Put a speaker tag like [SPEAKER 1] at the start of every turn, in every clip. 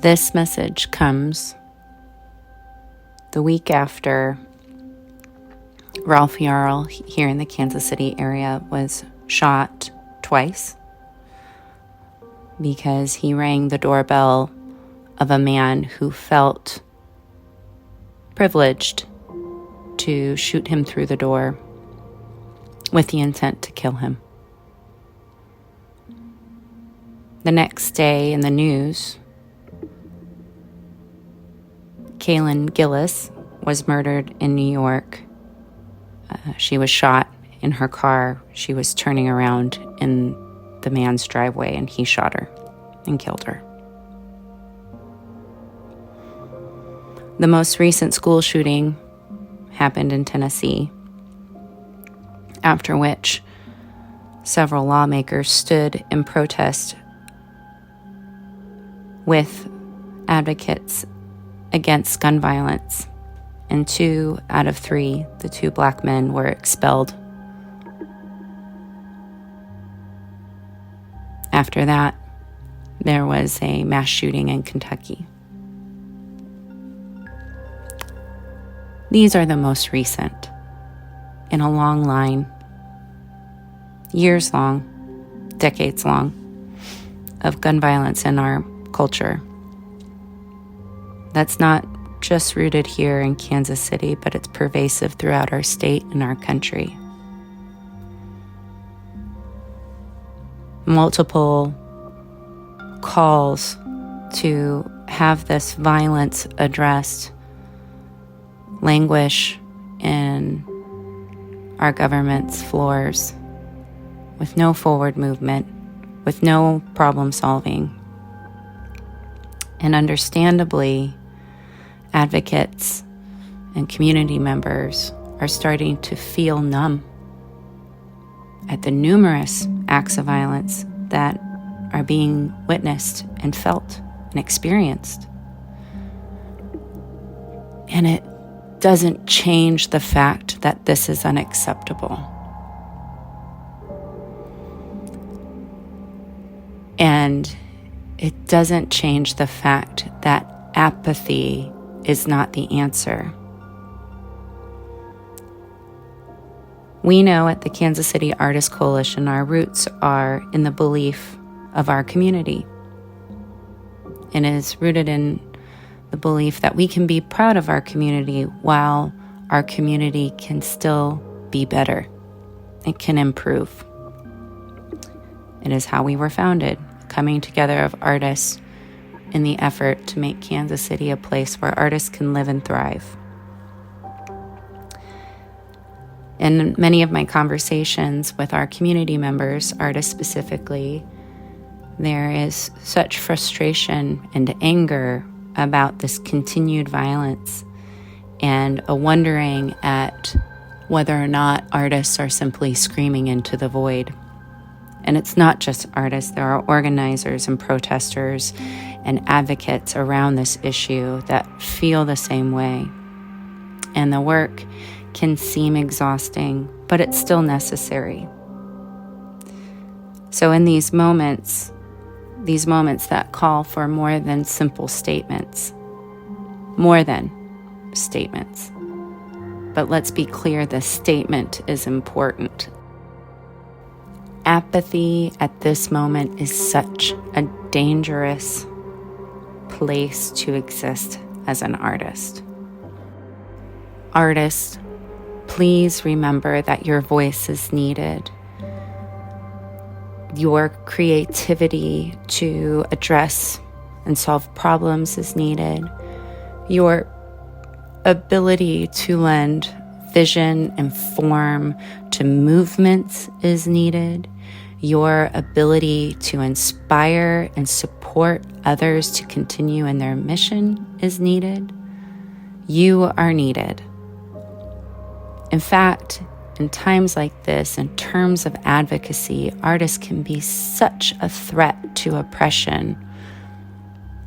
[SPEAKER 1] This message comes the week after Ralph Yarl here in the Kansas City area was shot twice because he rang the doorbell of a man who felt privileged to shoot him through the door with the intent to kill him. The next day in the news, Kaylin Gillis was murdered in New York. She was shot in her car. She was turning around in the man's driveway, and he shot her and killed her. The most recent school shooting happened in Tennessee, after which several lawmakers stood in protest with advocates against gun violence, and 2 out of 3, the 2 black men, were expelled. After that, there was a mass shooting in Kentucky. These are the most recent in a long line, years long, decades long, of gun violence in our culture. That's not just rooted here in Kansas City, but it's pervasive throughout our state and our country. Multiple calls to have this violence addressed languish in our government's floors with no forward movement, with no problem solving. And understandably, advocates and community members are starting to feel numb at the numerous acts of violence that are being witnessed and felt and experienced. And it doesn't change the fact that this is unacceptable. And it doesn't change the fact that apathy is not the answer. We know at the Kansas City Artists Coalition our roots are in the belief of our community. It is rooted in the belief that we can be proud of our community while our community can still be better. It can improve. It is how we were founded, coming together of artists in the effort to make Kansas City a place where artists can live and thrive. In many of my conversations with our community members, artists specifically, there is such frustration and anger about this continued violence and a wondering at whether or not artists are simply screaming into the void. And it's not just artists, there are organizers and protesters and advocates around this issue that feel the same way. And the work can seem exhausting, but it's still necessary. So in these moments that call for more than simple statements, but let's be clear, the statement is important. Apathy at this moment is such a dangerous place to exist as an artist. Artists, please remember that your voice is needed. Your creativity to address and solve problems is needed. Your ability to lend vision and form to movements is needed. Your ability to inspire and support others to continue in their mission is needed. You are needed. In fact, in times like this, in terms of advocacy, artists can be such a threat to oppression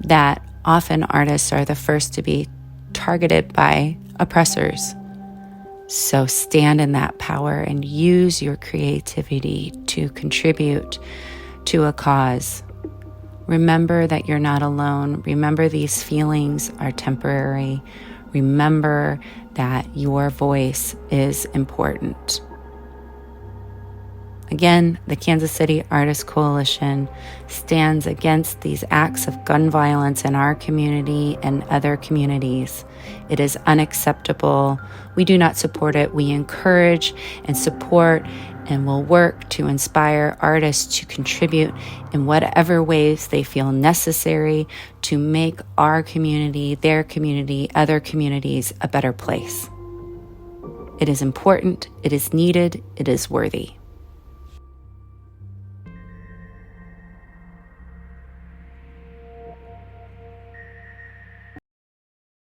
[SPEAKER 1] that often artists are the first to be targeted by oppressors. So stand in that power and use your creativity to contribute to a cause Remember that you're not alone. Remember these feelings are temporary. Remember that your voice is important. Again, the Kansas City Artists Coalition stands against these acts of gun violence in our community and other communities. It is unacceptable. We do not support it. We encourage and support and will work to inspire artists to contribute in whatever ways they feel necessary to make our community, their community, other communities a better place. It is important, it is needed, it is worthy.